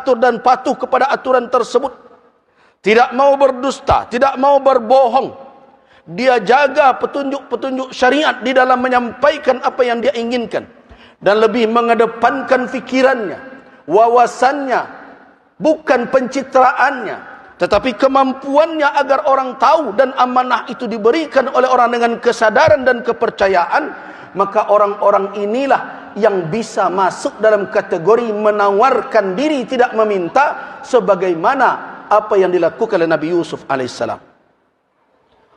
teratur dan patuh kepada aturan tersebut. Tidak mau berdusta, tidak mau berbohong. Dia jaga petunjuk-petunjuk syariat di dalam menyampaikan apa yang dia inginkan. Dan lebih mengedepankan fikirannya, wawasannya, bukan pencitraannya, tetapi kemampuannya agar orang tahu, dan amanah itu diberikan oleh orang dengan kesadaran dan kepercayaan. Maka orang-orang inilah yang bisa masuk dalam kategori menawarkan diri tidak meminta, sebagaimana apa yang dilakukan oleh Nabi Yusuf alaihissalam.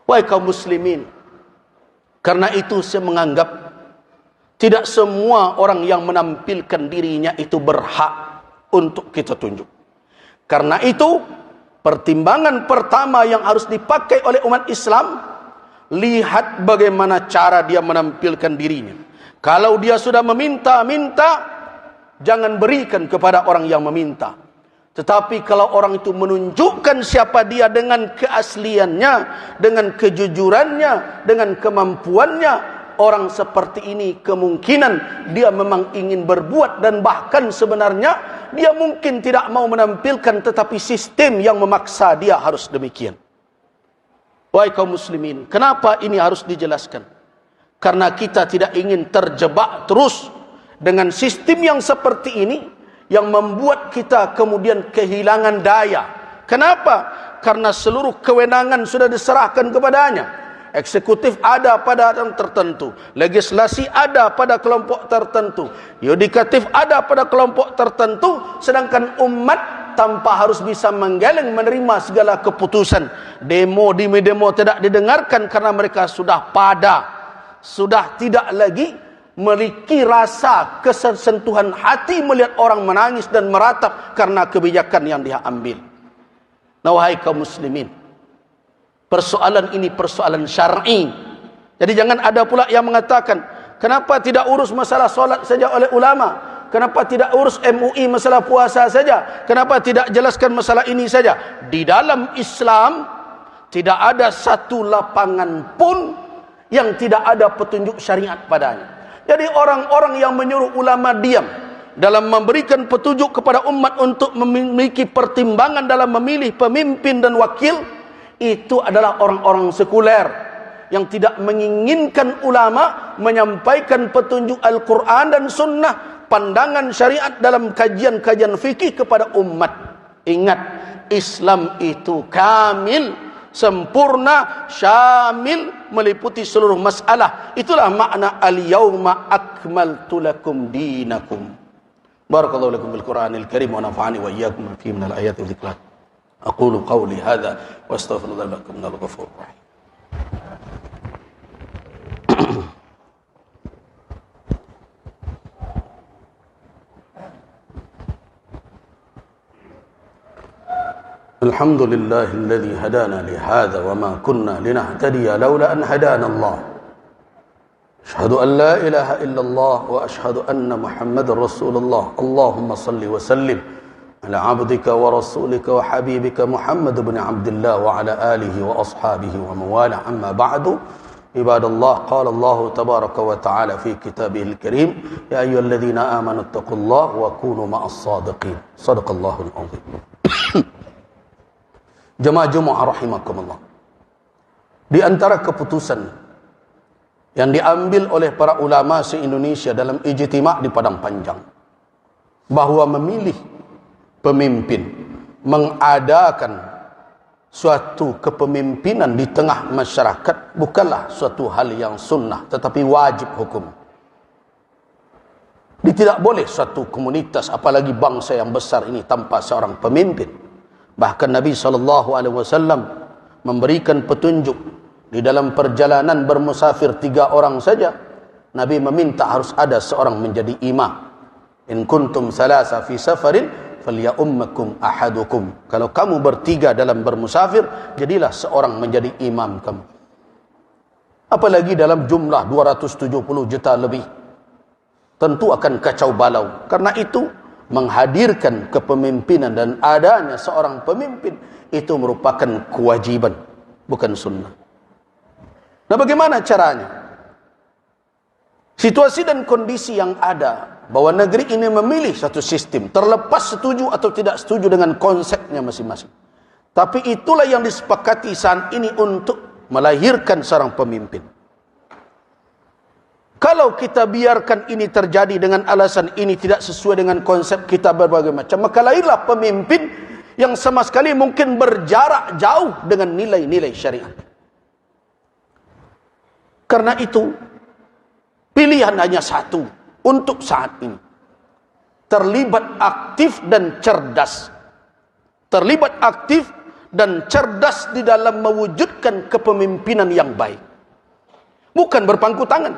Wahai kaum muslimin, karena itu saya menganggap tidak semua orang yang menampilkan dirinya itu berhak untuk kita tunjuk. Karena itu, pertimbangan pertama yang harus dipakai oleh umat Islam, lihat bagaimana cara dia menampilkan dirinya. Kalau dia sudah meminta-minta, jangan berikan kepada orang yang meminta. Tetapi kalau orang itu menunjukkan siapa dia dengan keasliannya, dengan kejujurannya, dengan kemampuannya, orang seperti ini kemungkinan dia memang ingin berbuat, dan bahkan sebenarnya dia mungkin tidak mau menampilkan, tetapi sistem yang memaksa dia harus demikian. Wahai kaum muslimin, kenapa ini harus dijelaskan? Karena kita tidak ingin terjebak terus dengan sistem yang seperti ini, yang membuat kita kemudian kehilangan daya. Kenapa? Karena seluruh kewenangan sudah diserahkan kepadanya. Eksekutif ada pada orang tertentu, legislasi ada pada kelompok tertentu, yudikatif ada pada kelompok tertentu, sedangkan umat tanpa harus bisa menggeleng menerima segala keputusan. Demo tidak didengarkan karena mereka sudah sudah tidak lagi memiliki rasa kesentuhan hati melihat orang menangis dan meratap karena kebijakan yang dia ambil. Nah, wahai kaum muslimin, persoalan ini persoalan syar'i. Jadi jangan ada pula yang mengatakan, kenapa tidak urus masalah solat saja oleh ulama? Kenapa tidak urus MUI masalah puasa saja? Kenapa tidak jelaskan masalah ini saja? Di dalam Islam tidak ada satu lapangan pun yang tidak ada petunjuk syariat padanya. Jadi orang-orang yang menyuruh ulama diam dalam memberikan petunjuk kepada umat untuk memiliki pertimbangan dalam memilih pemimpin dan wakil, itu adalah orang-orang sekuler yang tidak menginginkan ulama menyampaikan petunjuk Al-Quran dan Sunnah, pandangan syariat dalam kajian-kajian fikih kepada umat. Ingat, Islam itu kamil, sempurna, syamil, meliputi seluruh masalah. Itulah makna al-yawma akmaltu lakum dinakum. Barakallahu lakum bil Qur'anil Karim wa nafa'ani wa iyyakum fi min al-ayati wal dhikrat. Aqulu qawli hadha wa astaghfirullah lakum minal ghafurur rahim. Alhamdulillahilladzi hadana li hadha wa ma kunna linahtadiya laula an hadana Allah. Asyhadu an la ilaha illallah wa asyhadu anna Muhammadar Rasulullah. Allahumma salli wa sallim ala abdika wa rasulika wa habibika Muhammad ibn Abdullah wa ala alihi wa ashabihi wa mawala, amma ba'du. Ibadallah, qala Allah tabaraka wa ta'ala fi kitabihil karim, ya ayyuhalladzina amanu taqullaha wa kunu ma'as sadiqin. Shadaqallahul azim. Jemaah-jemaah rahimakumullah, di antara keputusan yang diambil oleh para ulama se-Indonesia dalam ijtima' di Padang Panjang, bahwa memilih pemimpin, mengadakan suatu kepemimpinan di tengah masyarakat bukanlah suatu hal yang sunnah, tetapi wajib hukum. Tidak boleh suatu komunitas, apalagi bangsa yang besar ini, tanpa seorang pemimpin. Bahkan Nabi SAW memberikan petunjuk di dalam perjalanan bermusafir 3 orang saja. Nabi meminta harus ada seorang menjadi imam. In kuntum salasa fi safarin falyummakum ahadukum. Kalau kamu bertiga dalam bermusafir, jadilah seorang menjadi imam kamu. Apalagi dalam jumlah 270 juta lebih, tentu akan kacau balau. Karena itu, menghadirkan kepemimpinan dan adanya seorang pemimpin itu merupakan kewajiban, bukan sunnah. Nah, bagaimana caranya? Situasi dan kondisi yang ada bahwa negeri ini memilih satu sistem, terlepas setuju atau tidak setuju dengan konsepnya masing-masing. Tapi itulah yang disepakati saat ini untuk melahirkan seorang pemimpin. Kalau kita biarkan ini terjadi dengan alasan ini tidak sesuai dengan konsep kita berbagai macam, maka lahirlah pemimpin yang sama sekali mungkin berjarak jauh dengan nilai-nilai syariat. Karena itu, pilihan hanya satu untuk saat ini. Terlibat aktif dan cerdas. Terlibat aktif dan cerdas di dalam mewujudkan kepemimpinan yang baik. Bukan berpangku tangan.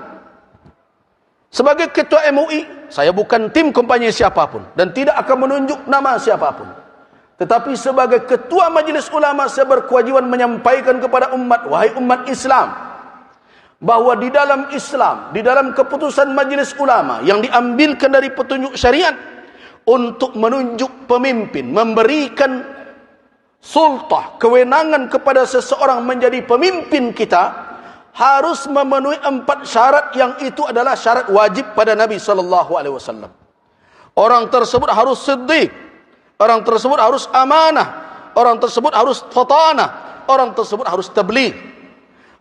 Sebagai ketua MUI, saya bukan tim kampanye siapapun dan tidak akan menunjuk nama siapapun. Tetapi sebagai ketua Majelis Ulama, saya berkewajiban menyampaikan kepada umat, wahai umat Islam, bahwa di dalam Islam, di dalam keputusan Majelis Ulama yang diambilkan dari petunjuk syariat untuk menunjuk pemimpin, memberikan sultah, kewenangan kepada seseorang menjadi pemimpin kita, harus memenuhi 4 syarat yang itu adalah syarat wajib pada Nabi SAW. Orang tersebut harus siddiq, orang tersebut harus amanah, orang tersebut harus fatanah, orang tersebut harus tabligh.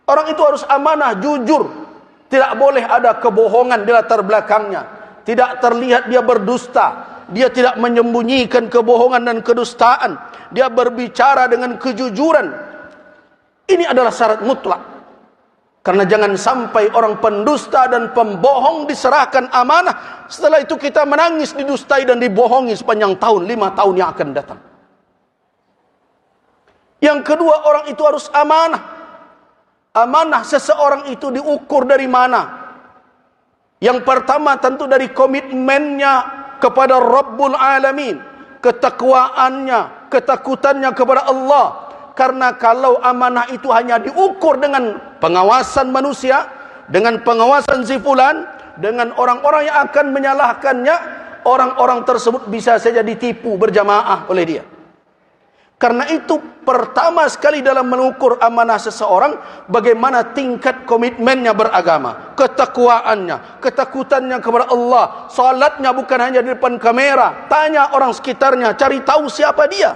Orang itu harus amanah, jujur, tidak boleh ada kebohongan di latar belakangnya, tidak terlihat dia berdusta, dia tidak menyembunyikan kebohongan dan kedustaan, dia berbicara dengan kejujuran. Ini adalah syarat mutlak. Karena jangan sampai orang pendusta dan pembohong diserahkan amanah, setelah itu kita menangis, didustai dan dibohongi sepanjang tahun, 5 tahun yang akan datang. Yang kedua, orang itu harus amanah. Amanah seseorang itu diukur dari mana? Yang pertama tentu dari komitmennya kepada Rabbul Alamin, ketakwaannya, ketakutannya kepada Allah. Karena kalau amanah itu hanya diukur dengan pengawasan manusia, dengan pengawasan si fulan, dengan orang-orang yang akan menyalahkannya, orang-orang tersebut bisa saja ditipu berjamaah oleh dia. Karena itu pertama sekali dalam mengukur amanah seseorang, bagaimana tingkat komitmennya beragama, ketakwaannya, ketakutannya kepada Allah, salatnya bukan hanya di depan kamera, tanya orang sekitarnya, cari tahu siapa dia.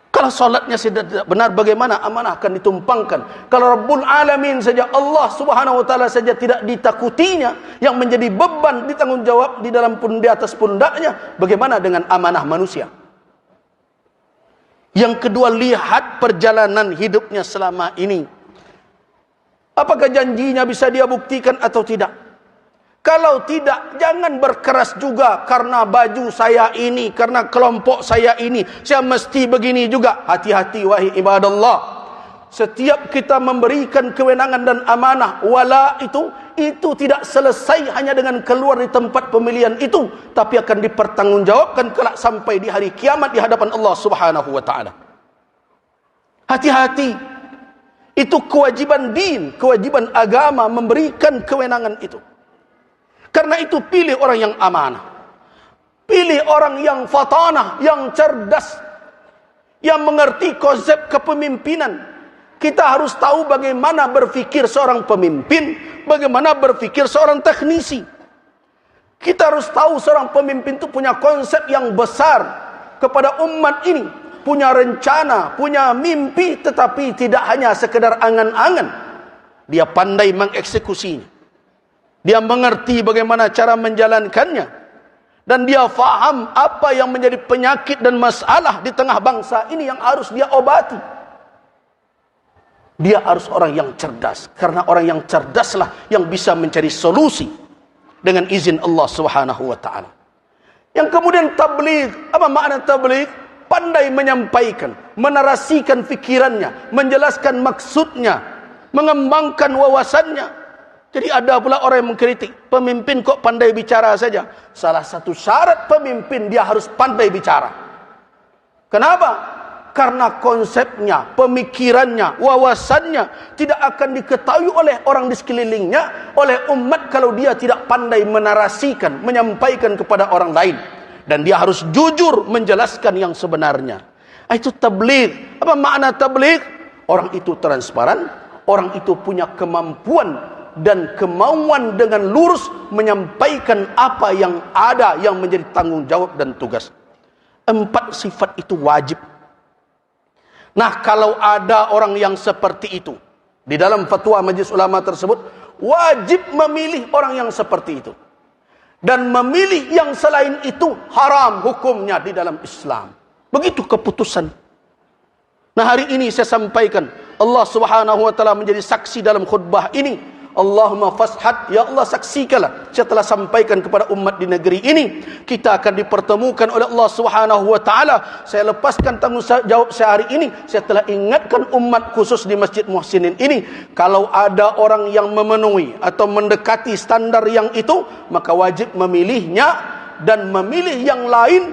Kalau salatnya tidak benar, bagaimana amanah akan ditumpangkan? Kalau Rabbul Alamin saja, Allah Subhanahu wa taala saja tidak ditakutinya, yang menjadi beban ditanggungjawab di dalam di atas pundaknya, bagaimana dengan amanah manusia? Yang kedua, lihat perjalanan hidupnya selama ini. Apakah janjinya bisa dia buktikan atau tidak? Kalau tidak, jangan berkeras juga karena baju saya ini, karena kelompok saya ini, saya mesti begini juga. Hati-hati wahai ibadallah. Setiap kita memberikan kewenangan dan amanah, wala itu tidak selesai hanya dengan keluar di tempat pemilihan itu, tapi akan dipertanggungjawabkan kelak sampai di hari kiamat di hadapan Allah Subhanahu wa taala. Hati-hati. Itu kewajiban din, kewajiban agama memberikan kewenangan itu. Karena itu pilih orang yang amanah, pilih orang yang fatanah, yang cerdas, yang mengerti konsep kepemimpinan. Kita harus tahu bagaimana berfikir seorang pemimpin, bagaimana berfikir seorang teknisi. Kita harus tahu seorang pemimpin itu punya konsep yang besar kepada umat ini, punya rencana, punya mimpi, tetapi tidak hanya sekedar angan-angan. Dia pandai mengeksekusinya. Dia mengerti bagaimana cara menjalankannya. Dan dia faham apa yang menjadi penyakit dan masalah di tengah bangsa ini yang harus dia obati. Dia harus orang yang cerdas. Karena orang yang cerdaslah yang bisa mencari solusi dengan izin Allah Subhanahu wa ta'ala. Yang kemudian tabligh. Apa makna tabligh? Pandai menyampaikan, menarasikan fikirannya, menjelaskan maksudnya, mengembangkan wawasannya. Jadi ada pula orang yang mengkritik, pemimpin kok pandai bicara saja. Salah satu syarat pemimpin, dia harus pandai bicara. Kenapa? Karena konsepnya, pemikirannya, wawasannya tidak akan diketahui oleh orang di sekelilingnya, oleh umat kalau dia tidak pandai menarasikan, menyampaikan kepada orang lain. Dan dia harus jujur menjelaskan yang sebenarnya. Itu tabligh. Apa makna tabligh? Orang itu transparan, orang itu punya kemampuan dan kemauan dengan lurus menyampaikan apa yang ada yang menjadi tanggung jawab dan tugas. 4 sifat itu wajib. Nah, kalau ada orang yang seperti itu, di dalam fatwa Majelis Ulama tersebut, wajib memilih orang yang seperti itu. Dan memilih yang selain itu haram hukumnya di dalam Islam. Begitu keputusan. Nah, hari ini saya sampaikan, Allah Subhanahu wa taala menjadi saksi dalam khutbah ini. Allahumma fashhad, ya Allah saksikanlah, saya telah sampaikan kepada umat di negeri ini, kita akan dipertemukan oleh Allah Subhanahu wa taala. Saya lepaskan tanggung jawab saya hari ini, saya telah ingatkan umat khusus di Masjid Muhsinin ini, kalau ada orang yang memenuhi atau mendekati standar yang itu, maka wajib memilihnya dan memilih yang lain.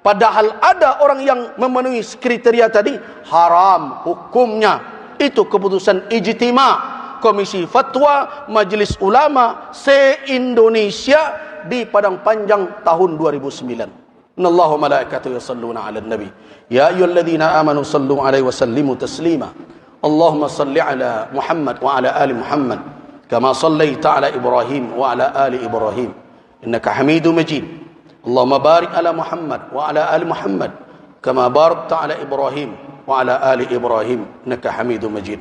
Padahal ada orang yang memenuhi kriteria tadi, haram hukumnya. Itu keputusan ijtima' Komisi Fatwa Majelis Ulama se-Indonesia di Padang Panjang tahun 2009. Innallaha malaikatahu yusalluna 'alan nabi. Ya ayyuhalladzina amanu sallu 'alaihi wa sallimu taslima. Allahumma salli 'ala Muhammad wa 'ala ali Muhammad kama sallaita 'ala Ibrahim wa 'ala ali Ibrahim innaka Hamidum Majid. Allahumma barik 'ala Muhammad wa 'ala ali Muhammad kama barakta 'ala Ibrahim wa 'ala ali Ibrahim innaka Hamidum Majid.